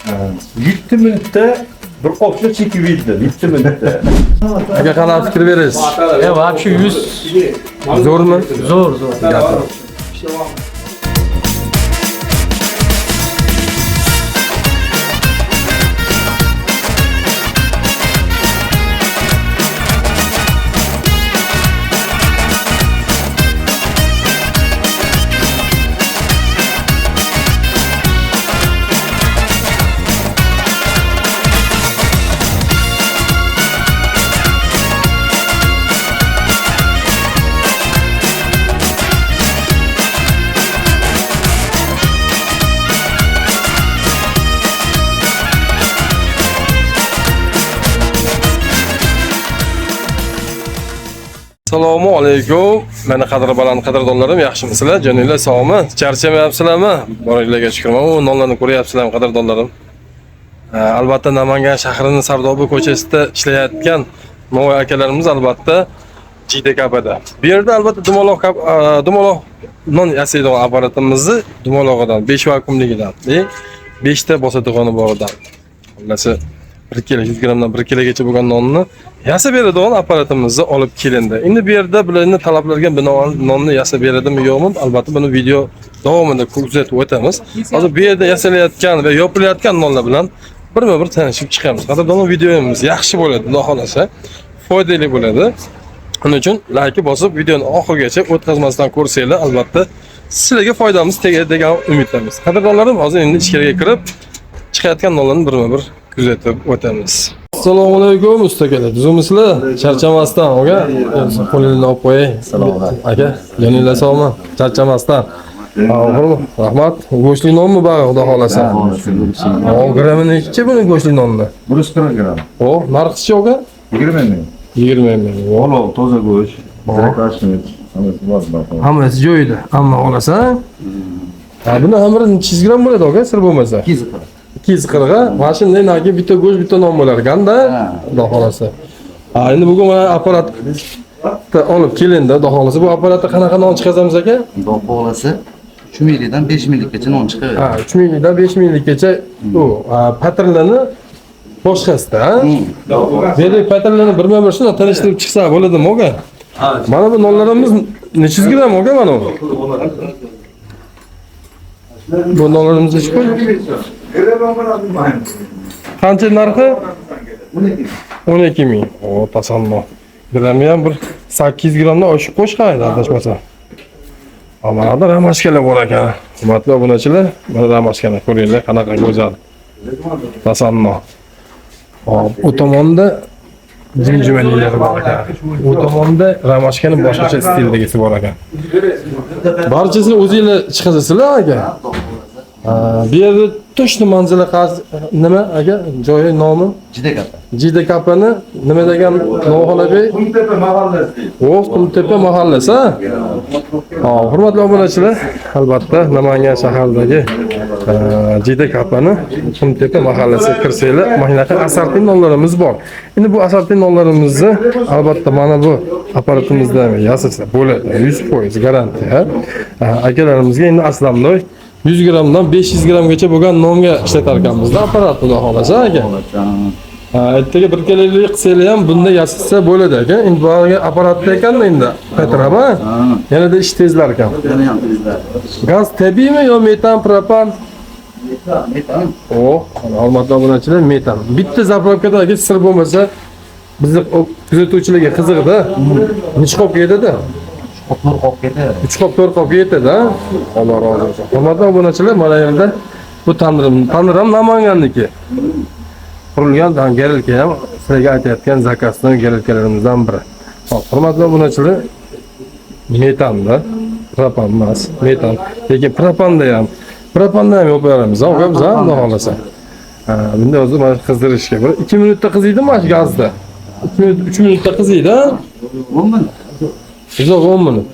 7 minutda bir qopcha chekib yedi. 7 minutda. Aka qanaqa fikr berasiz? Вообще 100 Zo'rmi? zo'r. Assalomu alaykum. Meni qadrbaland qadrdonlarim, yaxshimisizlar? Joninglar sog'mi? Charchamayapsizlarmi? Boringlarga shukrman. O nonlarni ko'ryapsizlarmi, qadrdonlarim? Albatta Namangan shahrining Sardoba ko'chasida ishlayotgan Mo'y akalarimiz albatta JDKBda. Bu yerda albatta dumaloq non yasaydigan apparatimizni dumalog'idan 5 vakuumligidan, 5 ta bosadig'ini boridan. Xullas 1 kilo 100 gramdan 1 kilogacha bo'lgan nonni yasab beradigan apparatimizni olib kelindi. Endi bu yerda bularning talablarga binoan nonni yasab beradimi yo'qmi? Albatta buni video davomida kuzatib o'tamiz. Hozir bu yerda yasalayotgan va yopilayotgan nonlar bilan birma-bir tanishib chiqamiz. Qadrdon videomiz yaxshi bo'ladi, xudo xolasa, foydali bo'ladi. Shuning uchun like bosib videoni oxirigacha o'tkazmasdan ko'rsanglar, albatta sizlarga foydamiz tegadi degan umiddamiz. Qadrdonlarim, hozir endi ichkariga kirib chiqayotgan nonlarni birma-bir kuzatib o'tamiz. Assalomu alaykum ustakalar. Tuzumsizlar? Charchamasdan, aka. Qo'lingni olib qo'ying. Assalomu alaykum. Aka, joninglar sog'mi? Charchamasdan. Rahmat. Go'shtli nonmi bari, xudo xolasa? Grammi necha buni go'shtli nonni? 140 gram. Narxi-chi aka? 20 ming. 20 ming. Olov, toza go'sht, zakashnik, Hammasi joyida. Hamma xolasa. Buni hamma 100 gram bo'ladi aka, sir bo'lmasa. 240 ga. Mana shunday nagi bitta go'sht, bitta non bo'lar ekanda, xudo xolasa. Endi bugun mana apparat olib kelindi, xudo xolasa. Bu apparatda qanaqa non chiqazamiz aka? Xudo xolasa 3 millidan 5 millikgacha non chiqadi. 3 millidan 5 millikgacha u patronlarni boshqasida, Bu yerda patronlarni birma-bir shuni tanishtirib chiqsa bo'ladimi aka? Mana bu nonlarimiz necha gram aka mana bu? Bu nonlarimiz necha pul? Qancha narxi? 12 ming. Tasanno. Grammi ham bir 8 gramdan oshib qo'shqaydi, adashmasa. Mana da ramashkalar bor ekan. Hurmatli obunachilar, mana ramashkalar ko'ringlar, qanaqa go'zal. Tasanno. U tomonda jimjimaliklar bor ekan. U tomonda ramashkaning boshqacha stildagisi bor ekan. Barchasini o'zingizlar chiqazasizlar aka? Bu yerda to'shni manzili nima aka? Joyi nomi? JDKBni nima degan Noxonabey? Qumtepa mahallasi. Qumtepa mahallasi. Hurmatli obunachilar, albatta Namangan shahridagi JDKBni Qumtepa mahallasiga kirsanglar, mana shunaqa asartin nonlarimiz bor. Endi bu asartin nonlarimizni albatta mana bu apparatimizda yasasa bo'ladi. 100% garantiya. Akalarimizga endi aslamdoy 100 gramdan 500 gramgacha bo'lgan nonga ishlatar ekanmiz apparat, xudo xolasa aka. Ertaga 1 kilolik qilsanglar ham bunda yasasa bo'ladi aka. Endi bu apparatda ekanda endi qaytarama. Yanada ish tezlar ekan. Gaz tabiiymi yo metan, propan? Metan. Hurmatli obunachilar, metan. Bitta zapravkada aka sir bo'lmasa bizni kuzatuvchilarga qiziqda. Necha qop yetadi? 3 qop 4 qop yetadi, ha? Alloh rozi bo'lsin. Hurmatli obunachilar, mana yerda bu tandiram Namanganniki. Qurilgan garelka ham sizlarga aytayotgan zakazdan garelkalarimizdan biri. Hurmatli obunachilar, metanda, propan emas, metan. Lekin propanda ham yo'q beramiz, aka biz, xudo xolasa. Bunda o'zi mana qizdirishga bir 2 minutda qiziydi mana shu gazda. 3 minutda qiziydi, ha? 10 minut. Uzoq 10 minut.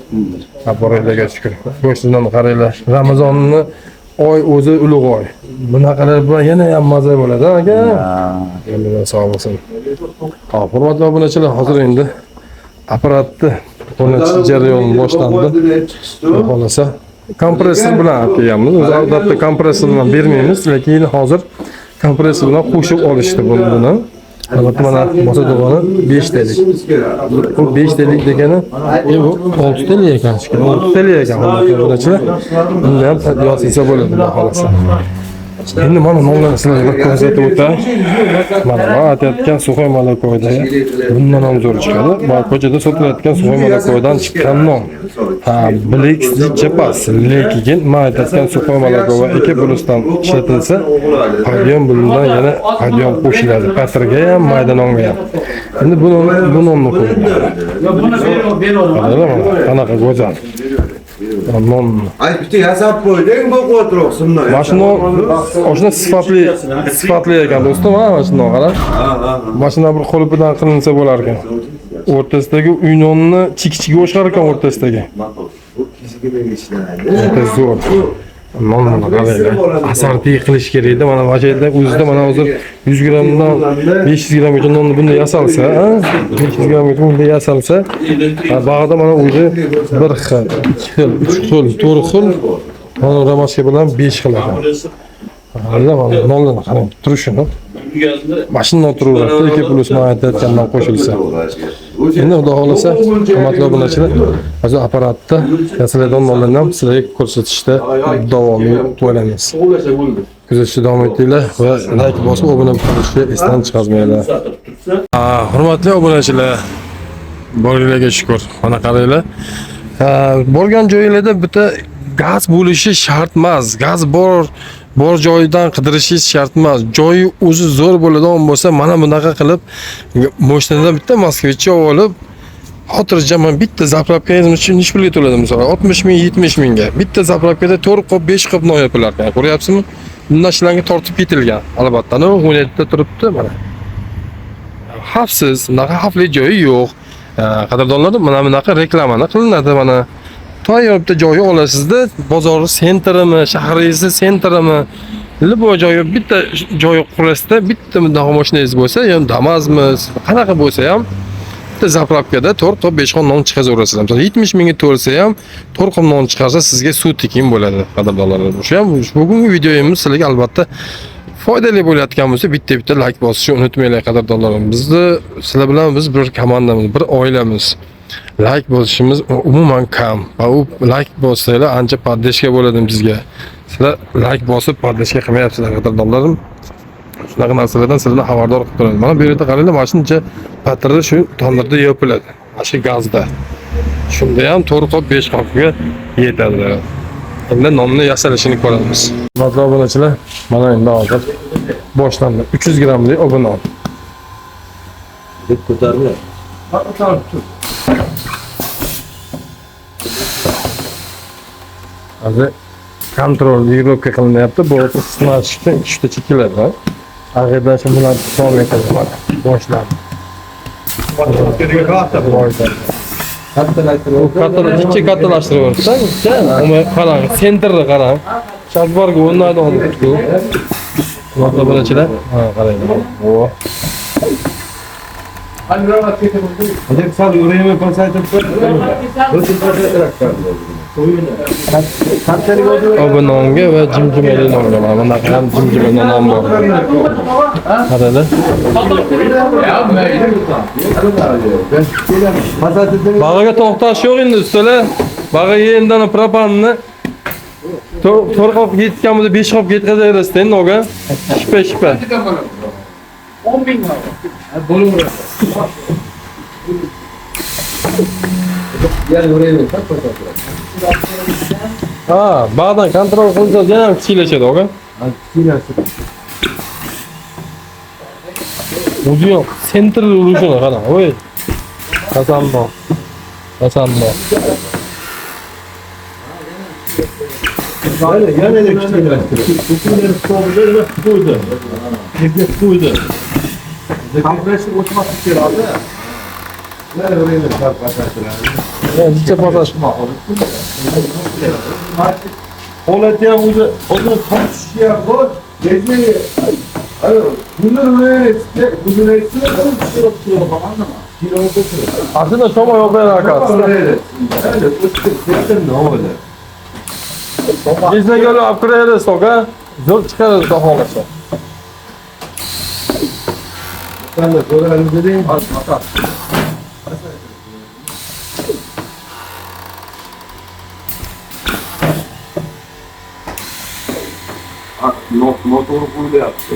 Boringlarga shukr. Go'shtdan qaranglar. Ramazonni oy o'zi ulug' oy. Bunaqalar bilan yana ham maza bo'ladi, aka. Alloh sog' bo'lsin. Hurmatli obunachilar, hozir endi apparatni o'rnatish jarayoni boshlandi. Xolasa kompressor bilan olib kelganmiz. O'zi albatta kompressor bilan bermaymiz, lekin hozir kompressor bilan qo'shib olishdi buni. Albatta mana mosadog'ani 5 talik. Bu 5 talik degani bu 6 talik ekan. 6 talik ekan. Bunachilar bunda ham yozilsa bo'ladi xudo xolasa. Endi mana nonlarni sizlarga ko'rsatib o'tay. Mana aytayotgan suxoy malakoyda bundan ham zo'r chiqadi. Bu ko'chada sotilayotgan suxoy malakoydan chiqqan non. Ha, bilekli pas, lekin men aytayotgan suxoy malakoy 2 plusdan ishlatilsa, qadiyam bundan yana qadiyam qo'shiladi. Patirga ham, mayda nonga ham. Endi bu nonni qo'yamiz. Qanaqa go'zal. Non. Ay bitta yasab qo'yding bu qo'troqsimni. Mashina oshna sifatli ekan do'stim, ha, mashina qarab. Mashina bir qo'lipidan qilinsa bo'lar ekan. O'rtasidagi uy nonni chik-chikiga o'xshar ekan o'rtasidagi. Zo'r. Non qaraydi. Asartiy qilish kerak edi. Mana vajada o'zida mana hozir 100 grammdan 500 grammgacha nonni bunday yasalsa, ha? 500 grammgacha bunday yasalsa, bag'da mana o'zi 1 xil, 2 xil, 3 xil, 4 xil, mana ramashka bilan 5 xil ekan. Hali mana nonni qarang, turishini. Mashina o'tiraveradi, 2 plus aytayotgandan qo'shilsa. Endi xudo xolasa, hurmatli obunachilar, hozir apparatda yasaladigan nonlarni ham sizlarga ko'rsatishda davomiy bo'lamiz. Kuzatishda davom etinglar va like bosib obuna bo'lishni esdan chiqarmanglar. Hurmatli obunachilar, boringlarga shukr. Mana qaranglar. Borgan joyinglarda bitta gaz bo'lishi shart emas. Gaz bor joyidan qidirishingiz shart emas. Joyi o'zi zo'r bo'ladigan bo'lsa, mana bunaqa qilib moshinadan bitta Moskvich olib, xotirjam bitta zapravkangiz uchun necha pulga to'ladi masalan 60 ming, 70 mingga. Bitta zapravkada 4 qop, 5 qop non yopilar ekan. Ko'ryapsizmi? Bundan ishlarga tortib ketilgan. Albatta, o'ynatda turibdi mana. Xavfsiz, bunaqa xavfli joyi yo'q. Qadrdonlar, mana bunaqa reklamani qilinadi mana. To'yibda joyi olasizda, bozor sentrimi, shahringiz sentrimi, bu joyi bitta joyi qulasizda, bitta bunday mashinangiz bo'lsa, ham Damazmi, qanaqa bo'lsa ham bitta zapravkada 4 qop 5 qop non chiqazaverasizlar. Masalan, 70 mingga to'lsa ham 4 qop non chiqarsa sizga suv tekin bo'ladi, qadrdonlar. Shu ham bugungi videomiz sizlarga albatta foydali bo'layotgan bo'lsa, bitta like bosishni unutmanglar, qadrdonlarim. Sizlar bilan biz bir komandamiz, bir oilamiz. Like bosishimiz umuman kam. Va u like bossanglar ancha poddeshka bo'ladi bizga. Sizlar like bosib poddeshka qilmayapsizlar, qadrdonlarim. Shunaqa narsalardan sizlarni xabardor qilib turadi. Mana bu yerda qaranglar, mana shuncha patirda shu tandirda yopiladi. Mana shu gazda. Shunda ham 4 qop 5 qopga yetadi. Endi nonni yasalishini ko'ramiz. Hurmatli obunachilar, mana endi hozir boshlandi. 300 grammlik obuna. Deb ko'tariladi. Hozir kontrol Yevropa qilinyapti. Bu sinashda 3 ta chekiladi. Ag'irdan shu bilan davom etadi. Boshlandi. Kattalashtiryapsan. Uni qarang, sentrni qarang. Shazborga o'rnaydi hozir. Hurmatli obunachilar, qarang. O. Hadi sal yuraymi pasaytib Obunonga va jimjimali nonga mana bunaqa ham jimjimali non bor. Qaranglar. Bag'aga to'xtash yo'q endi ustalar. Bag'aga endi propanni 4 qop yetganmida 5 qop yetkazayapsiz endi oga. Shippa. 10 ming bo'laveradi. Ha, bag'dan kontrol qilsa yana ham kichilashadi oga. O'zi yo'q, sentr urishini qarang. Voy. Qasammo. yana qo'ydi. Kompressor o'tmaslik kerak. Mana burayni pasaytiradi. Necha pasash? Holati ham o'zi tortishishi ham bor. Lekin Aslında şoma yok ben arkadaşlar. Bizne göre upgrade soka zor çıkarız daha olursa. Sen de koyarım dediğin. Motoru böyle yaptı.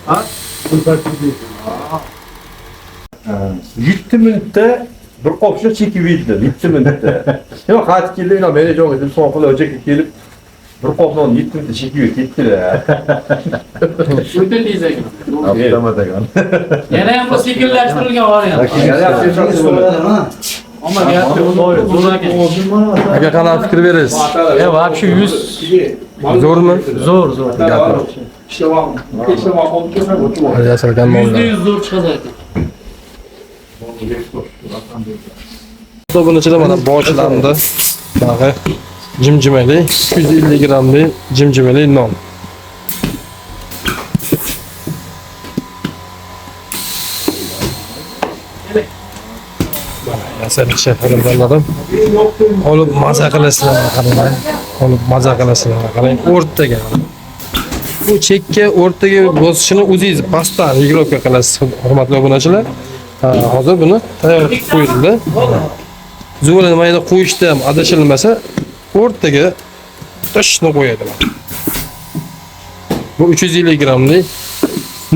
Ha? Yetti minutda bir qopcha chekib yedi. Yetti minutda. Yo'q, qaytib keldi, meni joyga deb soqol o'chakka kelib bir qop non 7 minutda chekib ketdilar. O'ta tez ekan. Avtomatagan. Yana ham bu sekinlashtirilgan variant. Ama Aka qanaqa fikr berasiz? вообще 100 Zo'rmi? zo'r. Yasalgan mollar. %100 zo'r chiqadi ekan. Bunun ichida mana boshlandi. Bag'i jimjimali 250 grammli jimjimali non. Yasalishga tayyorladim. Olib maza qilasizlar qarang. Olib maza qilasizlar qarang. O'rtaga. Bu chekka o'rtaga bosishini o'zingiz pastdan reglovka qilasiz, hurmatli obunachilar. Hozir buni tayyor qilib qo'yildi. Zo'rni mayda qo'yishda ham adashilmasa, o'rtaga tashni qo'yadilar. Bu 350 grammlik.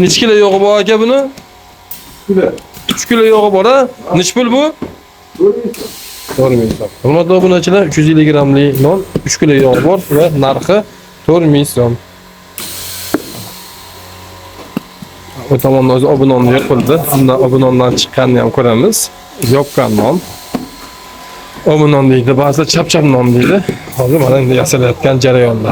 Necha kilo yog'i bor aka buni? 3 kilo yog'i bor a? Nech pul bu? 4 ming so'm. Hurmatli obunachilar, 350 grammlik non, 3 kilo yog'i bor va narxi 4 ming so'm. O tomonda o'zi obunonni yoqildi. Undan obunondan chiqqanini ham ko'ramiz. Yopgan non. Obunon deydi, ba'zida chap-chap non deydi. Hozir mana endi yasalayotgan jarayonda.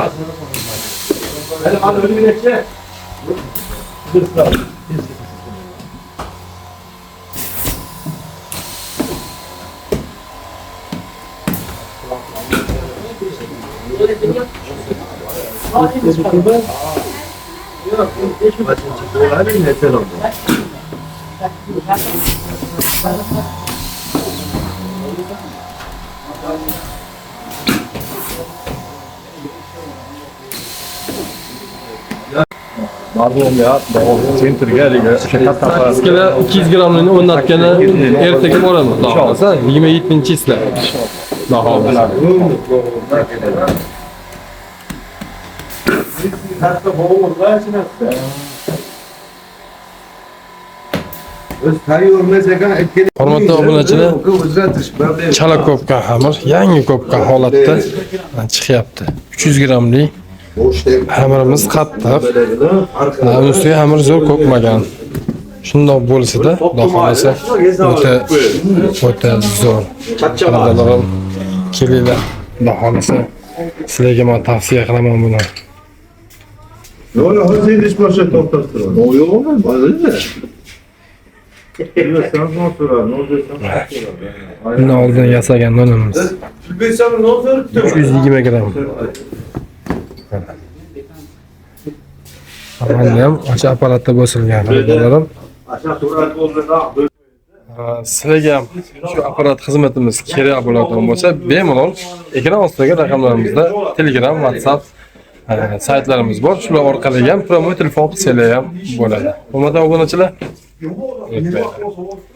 Mardon ya, sentrga haligi shakar taqar. 200 grammini o'rnatgani ertaga boramiz. Xudo xolasa 27-islar. Xudo xolasa. Katta bo'g'irlar ichmasda. O'z tayyorlash ekan aytgan. Hurmatli obunachilar, o'zgartirish barda. chala ko'pka xamir, yangi ko'pka holatda chiqyapti. 300 grammlik xamirimiz qattiq. Uning ustiga xamir zo'r ko'kmagan. Shundoq bo'lsa-da, Xudo xolasa o'ta zo'r. Qadrlarim, kelinglar. Xudo xolasa sizlarga men tavsiya qilaman buni. Yo'q, hozir ish boshqa to'xtattiradi. Yo'qmi? Bo'ladi. Bundan oldin yasagan nonimiz. 320 gramm. Mana ham o'sha apparatda bosilgan. Qadrlarim. Sizlarga ham shu apparat xizmatimiz kerak bo'ladigan bo'lsa, bemalol ekran ostidagi raqamlarimizda Telegram, WhatsApp saytlarimiz bor. Shular orqali ham promo telefon qilsanglar ham bo'ladi. Hurmatli obunachilar, unutmanglar.